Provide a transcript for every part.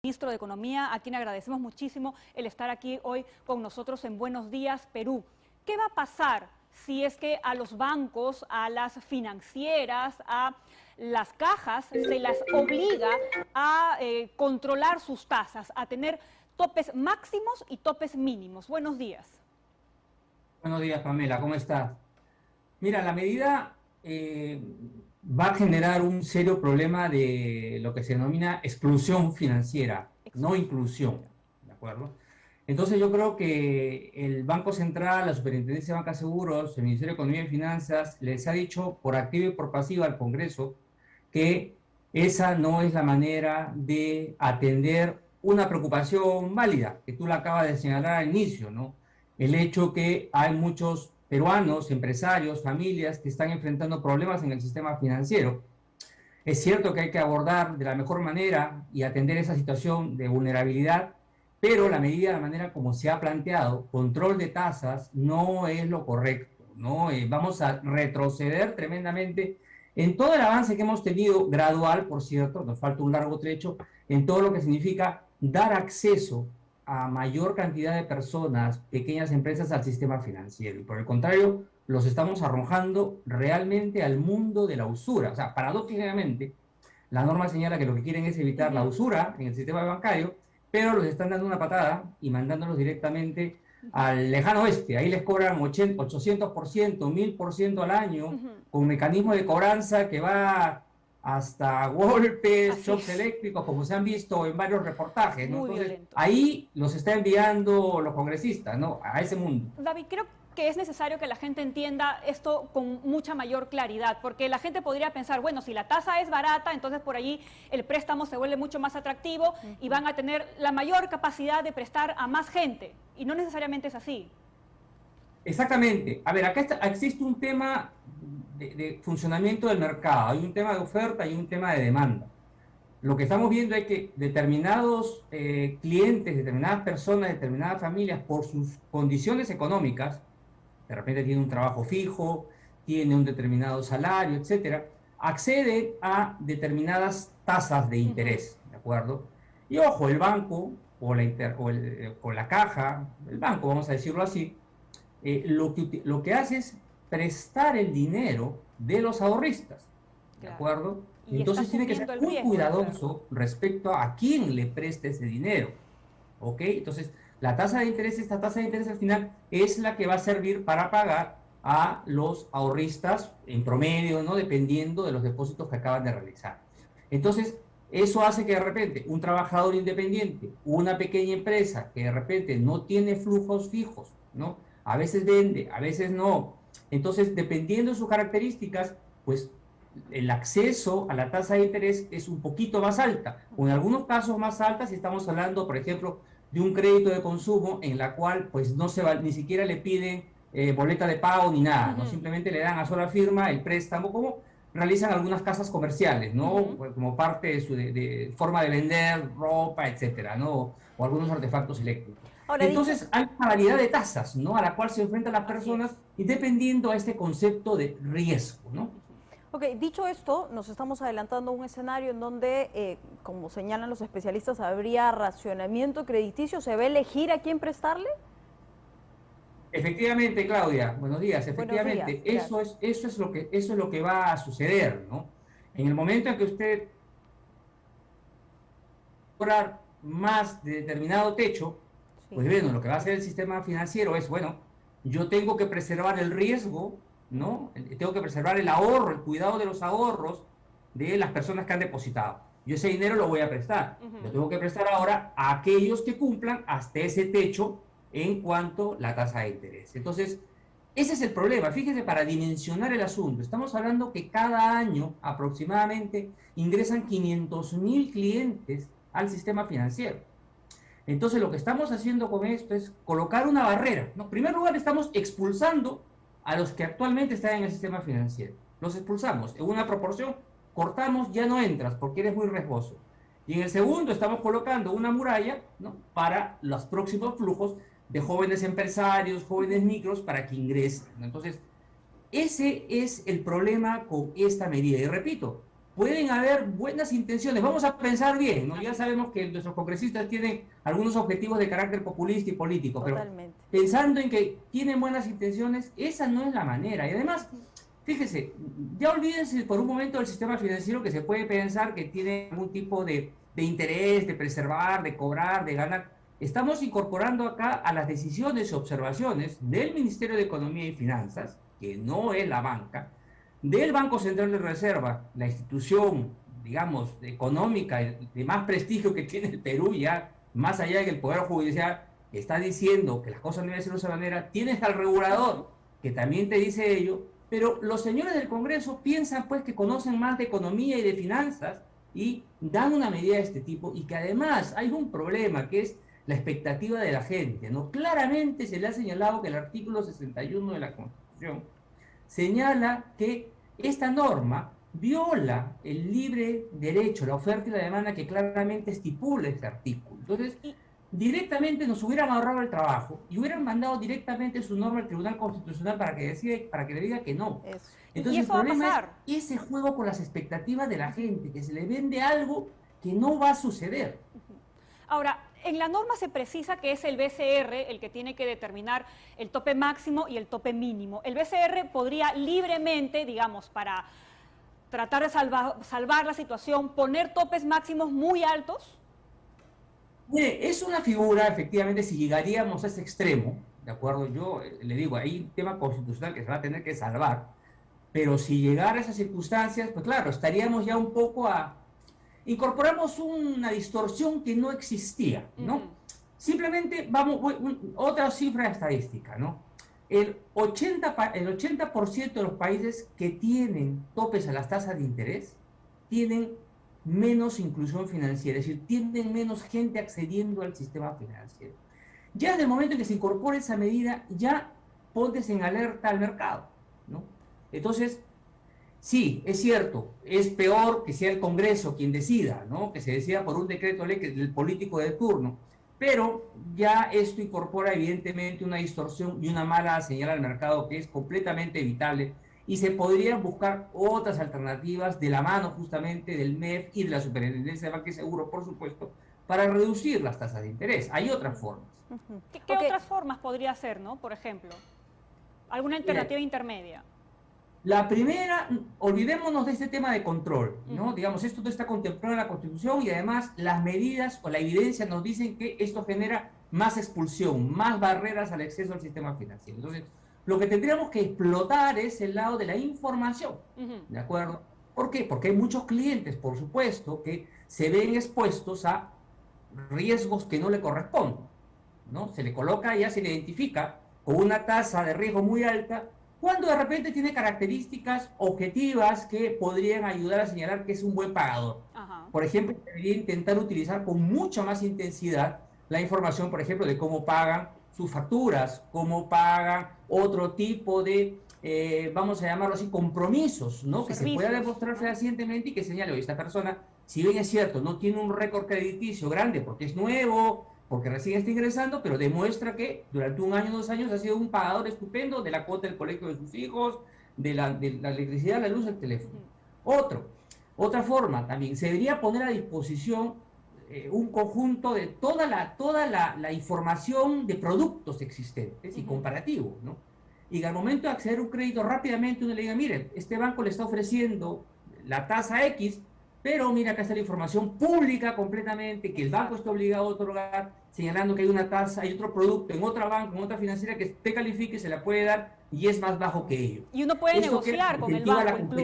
Ministro de Economía, a quien agradecemos muchísimo el estar aquí hoy con nosotros en Buenos Días, Perú. ¿Qué va a pasar si es que a los bancos, a las financieras, a las cajas se las obliga a controlar sus tasas, a tener topes máximos y topes mínimos? Buenos días. Buenos días, Pamela, ¿cómo estás? Mira, la medida va a generar un serio problema de lo que se denomina exclusión financiera, no inclusión, ¿de acuerdo? Entonces yo creo que el Banco Central, la Superintendencia de Banca de Seguros, el Ministerio de Economía y Finanzas les ha dicho por activa y por pasiva al Congreso que esa no es la manera de atender una preocupación válida, que tú la acabas de señalar al inicio, ¿no? El hecho que hay muchos peruanos, empresarios, familias que están enfrentando problemas en el sistema financiero. Es cierto que hay que abordar de la mejor manera y atender esa situación de vulnerabilidad, pero la medida, la manera como se ha planteado, control de tasas, no es lo correcto, ¿no? Vamos a retroceder tremendamente en todo el avance que hemos tenido, gradual, por cierto, nos falta un largo trecho, en todo lo que significa dar acceso a mayor cantidad de personas, pequeñas empresas, al sistema financiero. Y por el contrario, los estamos arrojando realmente al mundo de la usura. O sea, paradójicamente, la norma señala que lo que quieren es evitar la usura en el sistema bancario, pero los están dando una patada y mandándolos directamente al lejano oeste. Ahí les cobran 800%, 1000% al año, con mecanismo de cobranza que va hasta golpes, shocks eléctricos, como se han visto en varios reportajes, ¿no? Entonces, ahí los está enviando los congresistas, ¿no? A ese mundo. David, creo que es necesario que la gente entienda esto con mucha mayor claridad, porque la gente podría pensar, bueno, si la tasa es barata, entonces por allí el préstamo se vuelve mucho más atractivo y van a tener la mayor capacidad de prestar a más gente, y no necesariamente es así. Exactamente. A ver, acá existe un tema de funcionamiento del mercado, hay un tema de oferta y un tema de demanda. Lo que estamos viendo es que determinados clientes, determinadas personas, determinadas familias, por sus condiciones económicas, de repente tiene un trabajo fijo, tiene un determinado salario, etcétera, accede a determinadas tasas de interés, ¿de acuerdo? Y ojo, el banco o la caja, el banco, vamos a decirlo así, lo que hace es prestar el dinero de los ahorristas, ¿de acuerdo? Y entonces tiene que ser muy cuidadoso respecto a quién le presta ese dinero, ¿ok? Entonces, esta tasa de interés al final es la que va a servir para pagar a los ahorristas en promedio, ¿no? Dependiendo de los depósitos que acaban de realizar. Entonces, eso hace que de repente un trabajador independiente, una pequeña empresa que de repente no tiene flujos fijos, ¿no? A veces vende, a veces no. Entonces, dependiendo de sus características, pues el acceso a la tasa de interés es un poquito más alta, o en algunos casos más alta si estamos hablando, por ejemplo, de un crédito de consumo en la cual pues no se va, ni siquiera le piden boleta de pago ni nada, ¿no? Simplemente le dan a sola firma el préstamo, como realizan algunas casas comerciales, ¿no? Como parte de su forma de vender ropa, etcétera, ¿no? O algunos artefactos eléctricos. Ahora, entonces hay una variedad de tasas, ¿no? A la cual se enfrentan las personas y dependiendo a este concepto de riesgo, ¿no? Ok, dicho esto, nos estamos adelantando a un escenario en donde, como señalan los especialistas, habría racionamiento crediticio. ¿Se va a elegir a quién prestarle? Efectivamente, Claudia, buenos días. Efectivamente, buenos días, eso es lo que va a suceder, ¿no? En el momento en que usted cobrar más de determinado techo, pues bueno, lo que va a hacer el sistema financiero es, bueno, yo tengo que preservar el riesgo, ¿no? Tengo que preservar el ahorro, el cuidado de los ahorros de las personas que han depositado. Yo ese dinero lo voy a prestar. Lo tengo que prestar ahora a aquellos que cumplan hasta ese techo en cuanto a la tasa de interés. Entonces, ese es el problema. Fíjense, para dimensionar el asunto, estamos hablando que cada año aproximadamente ingresan 500.000 clientes al sistema financiero. Entonces, lo que estamos haciendo con esto es colocar una barrera, ¿no? En primer lugar, estamos expulsando a los que actualmente están en el sistema financiero. Los expulsamos en una proporción, cortamos, ya no entras porque eres muy riesgoso. Y en el segundo estamos colocando una muralla, ¿no? Para los próximos flujos de jóvenes empresarios, jóvenes micros, para que ingresen, ¿no? Entonces, ese es el problema con esta medida. Y repito, pueden haber buenas intenciones. Vamos a pensar bien, ¿no? Ya sabemos que nuestros congresistas tienen algunos objetivos de carácter populista y político, pero Totalmente. pensando en que tienen buenas intenciones, esa no es la manera. Y además, fíjese, ya olvídense por un momento del sistema financiero, que se puede pensar que tiene algún tipo de interés, de preservar, de cobrar, de ganar. Estamos incorporando acá a las decisiones y observaciones del Ministerio de Economía y Finanzas, que no es la banca, del Banco Central de Reserva, la institución, digamos, económica de más prestigio que tiene el Perú, ya más allá de que el Poder Judicial está diciendo que las cosas no deben ser de esa manera, tienes al regulador que también te dice ello, pero los señores del Congreso piensan pues que conocen más de economía y de finanzas y dan una medida de este tipo, y que además hay un problema que es la expectativa de la gente, ¿no? Claramente se le ha señalado que el artículo 61 de la Constitución señala que esta norma viola el libre derecho, la oferta y la demanda que claramente estipula este artículo. Entonces, directamente nos hubieran ahorrado el trabajo y hubieran mandado directamente su norma al Tribunal Constitucional para que decide, para que le diga que no. Entonces, el problema es ese juego con las expectativas de la gente, que se le vende algo que no va a suceder. Ahora, en la norma se precisa que es el BCR el que tiene que determinar el tope máximo y el tope mínimo. El BCR podría libremente, digamos, para tratar de salvar la situación, poner topes máximos muy altos. Mire, es una figura, efectivamente, si llegaríamos a ese extremo, ¿de acuerdo? Yo le digo, hay un tema constitucional que se va a tener que salvar, pero si llegara a esas circunstancias, pues claro, estaríamos ya un poco incorporamos una distorsión que no existía, ¿no? Simplemente, otra cifra estadística, ¿no? El 80% de los países que tienen topes a las tasas de interés tienen menos inclusión financiera, es decir, tienen menos gente accediendo al sistema financiero. Ya en el momento en que se incorpore esa medida, ya pones en alerta al mercado, ¿no? Entonces, sí, es cierto, es peor que sea el Congreso quien decida, ¿no? Que se decida por un decreto ley del político de turno, pero ya esto incorpora evidentemente una distorsión y una mala señal al mercado que es completamente evitable, y se podrían buscar otras alternativas de la mano justamente del MEF y de la Superintendencia de Banca y Seguro, por supuesto, para reducir las tasas de interés. Hay otras formas. ¿Qué otras formas podría ser, no? Por ejemplo, alguna alternativa intermedia. La primera, olvidémonos de este tema de control, ¿no? Digamos, esto no está contemplado en la Constitución, y además las medidas o la evidencia nos dicen que esto genera más expulsión, más barreras al acceso al sistema financiero. Entonces, lo que tendríamos que explotar es el lado de la información, ¿de acuerdo? ¿Por qué? Porque hay muchos clientes, por supuesto, que se ven expuestos a riesgos que no le corresponden, ¿no? Se le coloca, ya se le identifica con una tasa de riesgo muy alta, cuando de repente tiene características objetivas que podrían ayudar a señalar que es un buen pagador. Por ejemplo, debería intentar utilizar con mucha más intensidad la información, por ejemplo, de cómo pagan sus facturas, cómo pagan otro tipo de, vamos a llamarlo así, compromisos, ¿no? Que se pueda demostrar fehacientemente y que señale, oye, esta persona, si bien es cierto, no tiene un récord crediticio grande porque es nuevo, porque recién está ingresando, pero demuestra que durante un año, 2 años ha sido un pagador estupendo de la cuota del colegio de sus hijos, de la electricidad, la luz, el teléfono. Otra forma también, se debería poner a disposición un conjunto de toda la información de productos existentes y comparativos, ¿no? Y que al momento de acceder a un crédito rápidamente uno le diga, miren, este banco le está ofreciendo la tasa X, pero mira, acá está la información pública completamente, que el banco está obligado a otorgar, señalando que hay una tasa, hay otro producto en otra banca, en otra financiera que te califique, se la puede dar y es más bajo que ello. Y uno puede negociar con el banco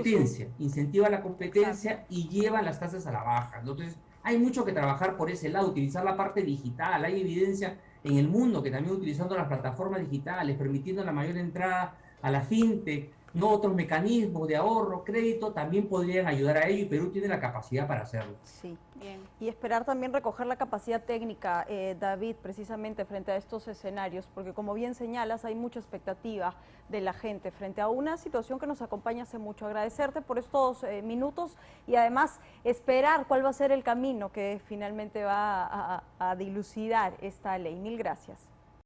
incentiva la competencia y lleva las tasas a la baja. Entonces, hay mucho que trabajar por ese lado, utilizar la parte digital. Hay evidencia en el mundo que también utilizando las plataformas digitales, permitiendo la mayor entrada a la fintech, no otros mecanismos de ahorro, crédito, también podrían ayudar a ello, y Perú tiene la capacidad para hacerlo. Sí, bien. Y esperar también recoger la capacidad técnica, David, precisamente frente a estos escenarios, porque como bien señalas, hay mucha expectativa de la gente frente a una situación que nos acompaña hace mucho. Agradecerte por estos minutos y además esperar cuál va a ser el camino que finalmente va a dilucidar esta ley. Mil gracias.